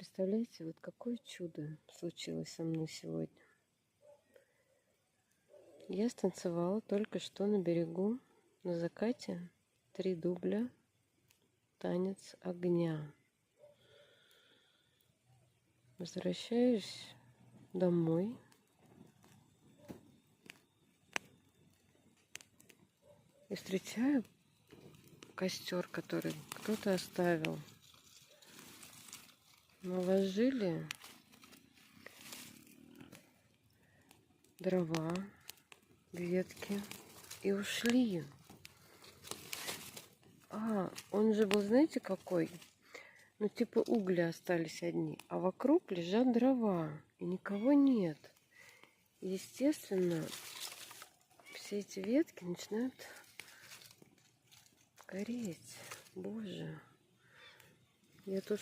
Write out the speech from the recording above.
Представляете, вот какое чудо случилось со мной сегодня. Я станцевала только что на берегу, на закате, 3 дубля, танец огня. Возвращаюсь домой. И встречаю костер, который кто-то оставил. Наложили дрова, ветки и ушли. Он же был, знаете, какой? Ну, типа угли остались одни, а вокруг лежат дрова, и никого нет. Естественно, все эти ветки начинают гореть. Боже, я тут